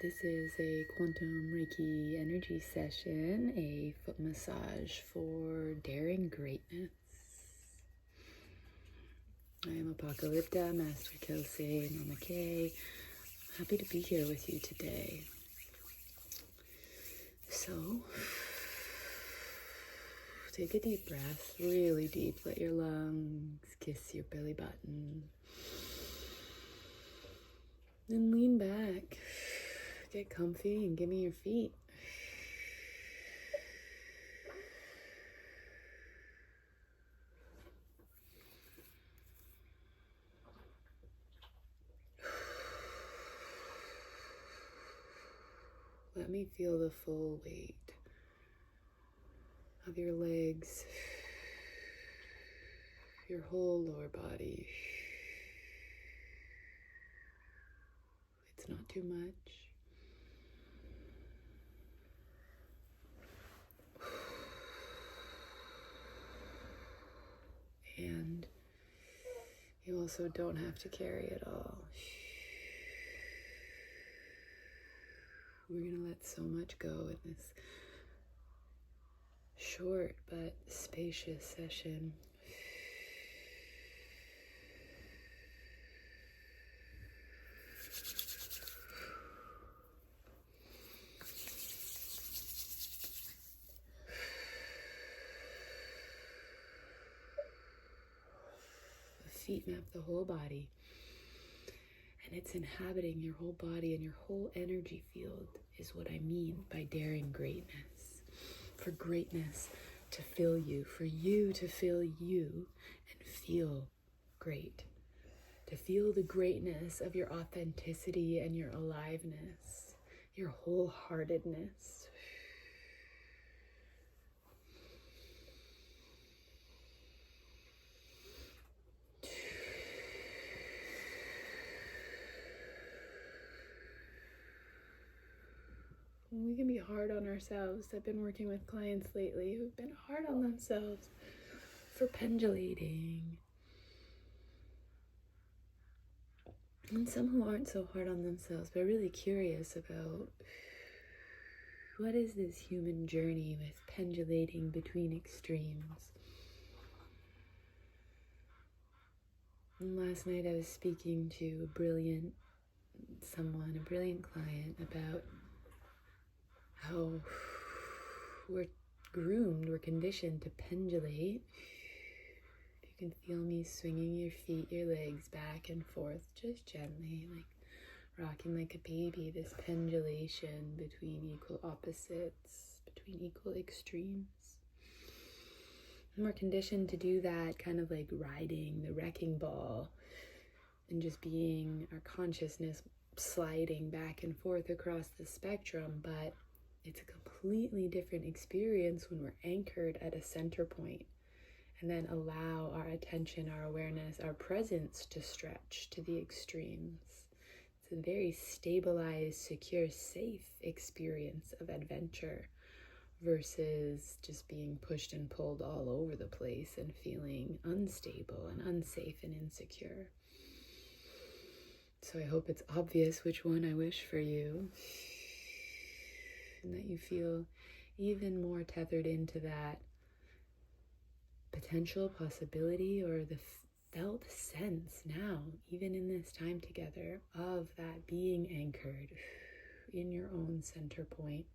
This is a quantum Reiki energy session, a foot massage for daring greatness. I am APOCALYPTA, Master Kelsey, Mama K. I'm happy to be here with you today. So, take a deep breath, really deep. Let your lungs kiss your belly button. Then lean back. Get comfy and give me your feet. Let me feel the full weight of your legs, your whole lower body. It's not too much. And you also don't have to carry it all. We're going to let so much go in this short but spacious session. Feet map the whole body, and it's inhabiting your whole body, and your whole energy field is what I mean by daring greatness. For greatness to fill you, for you to fill you and feel great, to feel the greatness of your authenticity and your aliveness, your wholeheartedness. We can be hard on ourselves. I've been working with clients lately who've been hard on themselves for pendulating. And some who aren't so hard on themselves, but really curious about what is this human journey with pendulating between extremes. And last night I was speaking to a brilliant client about how we're groomed, we're conditioned to pendulate. You can feel me swinging your feet, your legs back and forth, just gently, like rocking like a baby, this pendulation between equal opposites, between equal extremes. And we're conditioned to do that kind of like riding the wrecking ball and just being our consciousness sliding back and forth across the spectrum, but it's a completely different experience when we're anchored at a center point and then allow our attention, our awareness, our presence to stretch to the extremes. It's a very stabilized, secure, safe experience of adventure versus just being pushed and pulled all over the place and feeling unstable and unsafe and insecure. So I hope it's obvious which one I wish for you, and that you feel even more tethered into that potential possibility or the felt sense now, even in this time together, of that being anchored in your own center point,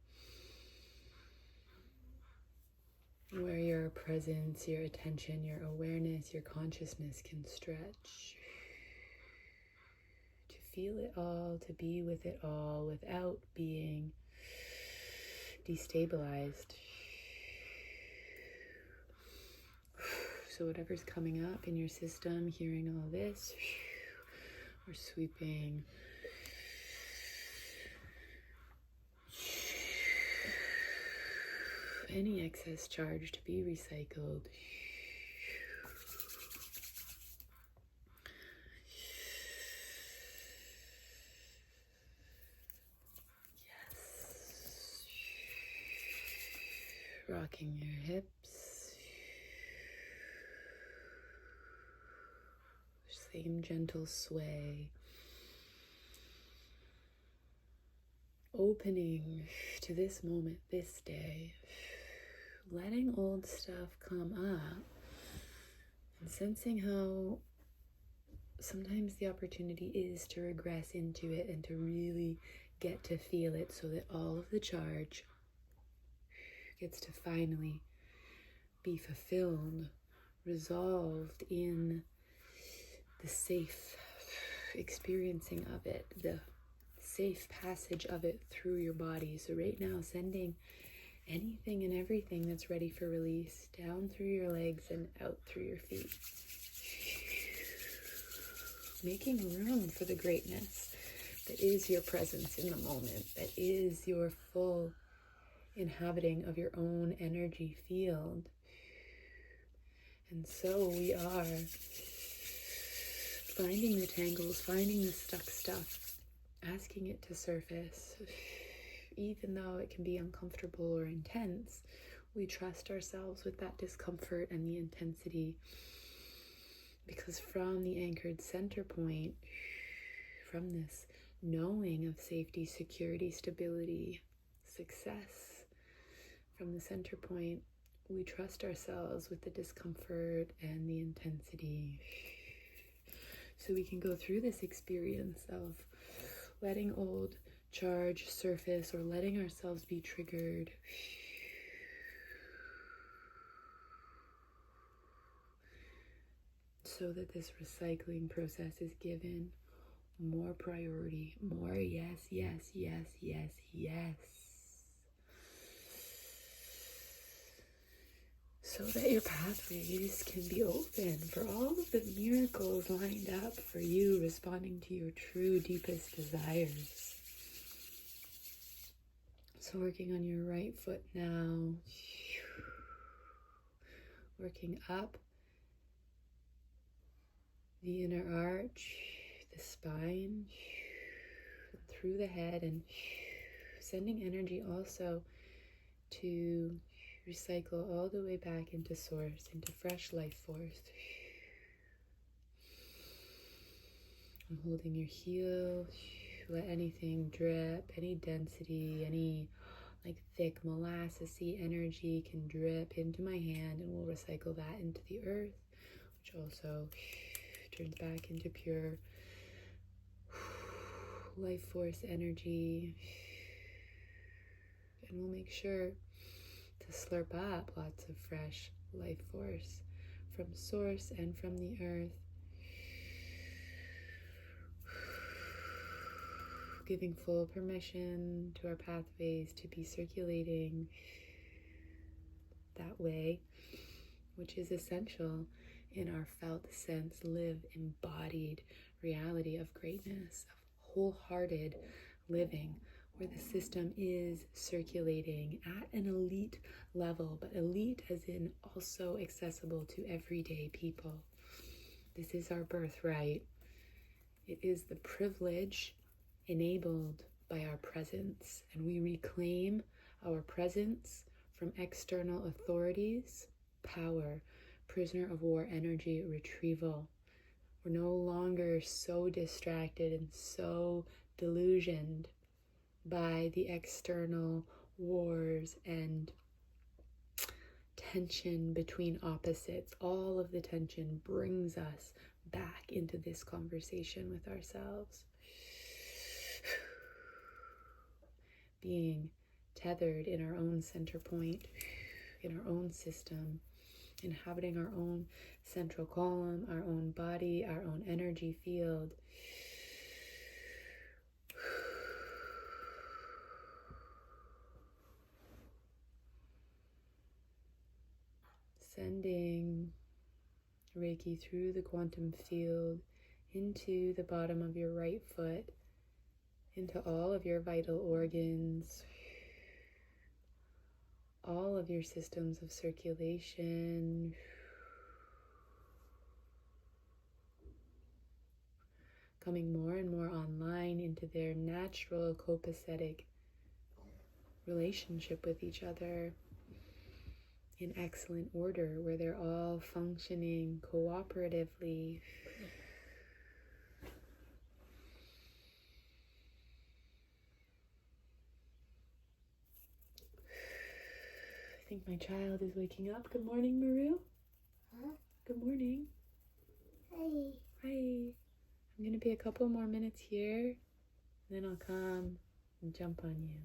where your presence, your attention, your awareness, your consciousness can stretch. To feel it all, to be with it all without being destabilized. So whatever's coming up in your system, hearing all this, we're sweeping any excess charge to be recycled. Yes. Rocking your hips. Same gentle sway. opening to this moment, this day, letting old stuff come up, and sensing how sometimes the opportunity is to regress into it and to really get to feel it, so that all of the charge gets to finally be fulfilled, resolved in the safe experiencing of it, the safe passage of it through your body. So right now, sending anything and everything that's ready for release down through your legs and out through your feet. Making room for the greatness that is your presence in the moment, that is your full inhabiting of your own energy field. And so we are finding the tangles, finding the stuck stuff, asking it to surface. Even though it can be uncomfortable or intense, we trust ourselves with that discomfort and the intensity, because from the anchored center point, from this knowing of safety, security, stability, success, from the center point, we trust ourselves with the discomfort and the intensity. So we can go through this experience of letting old charge surface, or letting ourselves be triggered, so that this recycling process is given more priority, more yes, yes, yes, yes, yes. So that your pathways can be open for all of the miracles lined up for you, responding to your true, deepest desires. So working on your right foot now, working up the inner arch, the spine, through the head, and sending energy also to recycle all the way back into source, into fresh life force. I'm holding your heel. Let anything drip, any density, any like thick molassesy energy can drip into my hand, and we'll recycle that into the earth, which also turns back into pure life force energy. And we'll make sure to slurp up lots of fresh life force from source and from the earth, giving full permission to our pathways to be circulating that way, which is essential in our felt sense, live embodied reality of greatness, of wholehearted living, where the system is circulating at an elite level, but elite as in also accessible to everyday people. This is our birthright. It is the privilege enabled by our presence, and we reclaim our presence from external authorities, power, prisoner of war energy retrieval. We're no longer so distracted and so delusioned by the external wars and tension between opposites. All of the tension brings us back into this conversation with ourselves. Being tethered in our own center point, in our own system, inhabiting our own central column, our own body, our own energy field. Sending Reiki through the quantum field into the bottom of your right foot, into all of your vital organs, all of your systems of circulation, coming more and more online into their natural copacetic relationship with each other in excellent order, where they're all functioning cooperatively. I think my child is waking up. Good morning, Maru. Huh? Good morning. Hi. Hi. I'm going to be a couple more minutes here, then I'll come and jump on you.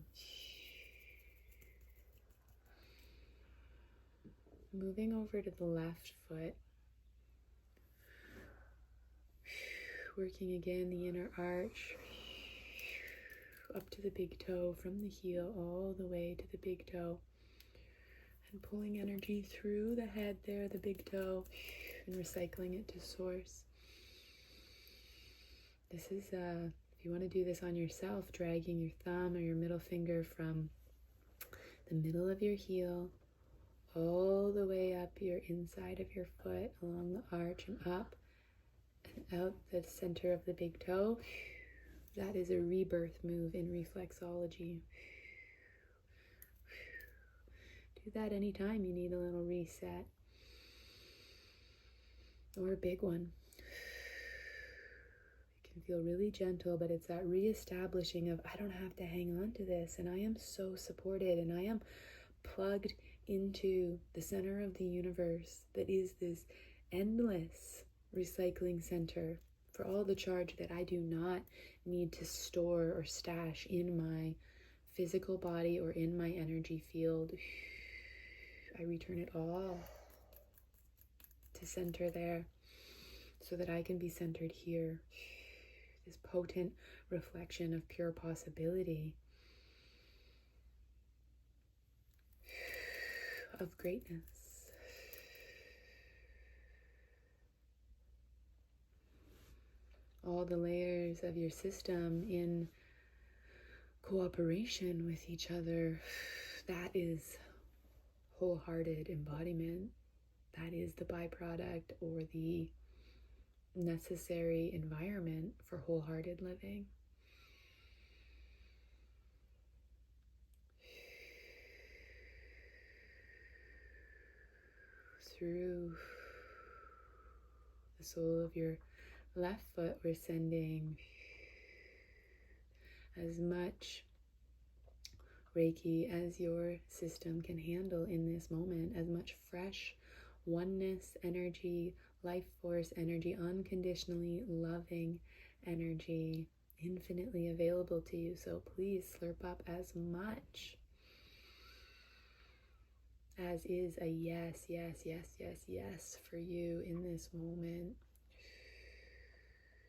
Moving over to the left foot. Working again the inner arch. Up to the big toe, from the heel all the way to the big toe. And pulling energy through the head there, the big toe, and recycling it to source. This is, if you want to do this on yourself, dragging your thumb or your middle finger from the middle of your heel all the way up your inside of your foot, along the arch and up and out the center of the big toe. That is a rebirth move in reflexology. Do that anytime you need a little reset or a big one. It can feel really gentle, but it's that reestablishing of, I don't have to hang on to this, and I am so supported, and I am plugged into the center of the universe that is this endless recycling center for all the charge that I do not need to store or stash in my physical body or in my energy field. I return it all to center there so that I can be centered here. This potent reflection of pure possibility, of greatness. All the layers of your system in cooperation with each other. That is wholehearted embodiment. That is the byproduct or the necessary environment for wholehearted living. Through the sole of your left foot, we're sending as much Reiki as your system can handle in this moment, as much fresh oneness energy, life force energy, unconditionally loving energy, infinitely available to you. So please slurp up as much as is a yes, yes, yes, yes, yes for you in this moment.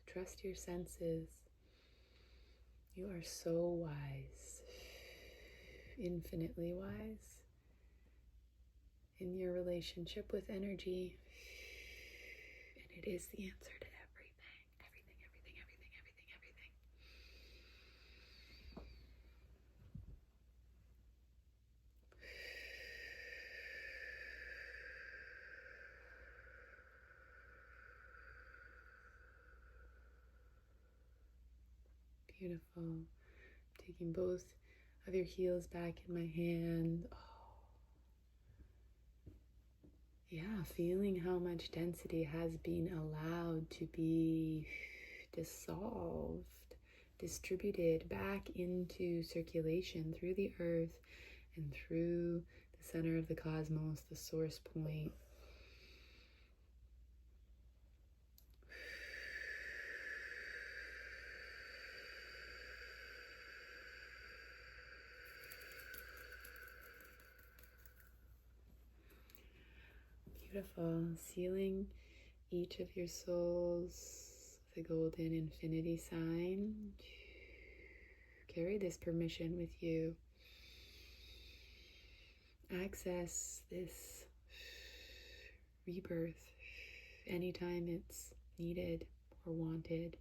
Trust your senses. You are so wise, infinitely wise in your relationship with energy. And it is the answer to everything, everything, everything, everything, everything, everything. Beautiful. Taking both of your heels back in my hand. Oh. Yeah, feeling how much density has been allowed to be dissolved, distributed back into circulation through the earth and through the center of the cosmos, the source point. Beautiful. Sealing each of your souls with a golden infinity sign. Carry this permission with you. Access this rebirth anytime it's needed or wanted.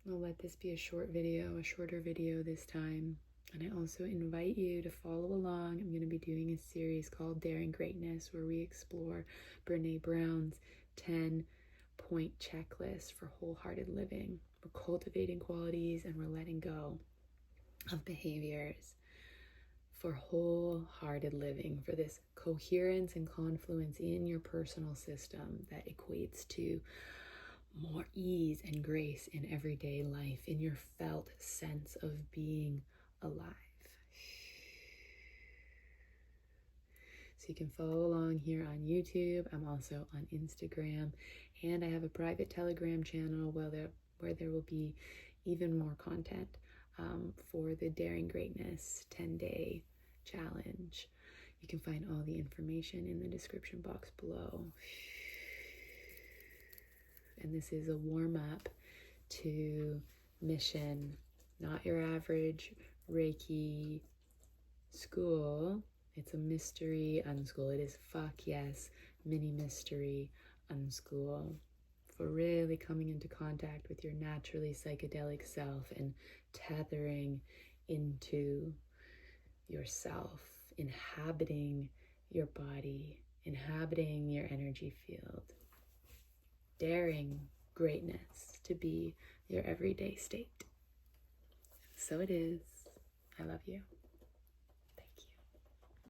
I'll let this be a short video, a shorter video this time. And I also invite you to follow along. I'm going to be doing a series called Daring Greatness, where we explore Brene Brown's 10-point checklist for wholehearted living. We're cultivating qualities and we're letting go of behaviors for wholehearted living, for this coherence and confluence in your personal system that equates to more ease and grace in everyday life, in your felt sense of being alive. you can follow along here on YouTube. I'm also on Instagram, and I have a private Telegram channel where there will be even more content for the Daring Greatness 10-day challenge. You can find all the information in the description box below. And this is a warm-up to Mission, not your average Reiki school. It's a mystery unschool. It is FukYes Mini Mystery Unschool, for really coming into contact with your naturally psychedelic self and tethering into yourself, inhabiting your body, inhabiting your energy field, daring greatness to be your everyday state. So it is. I love you.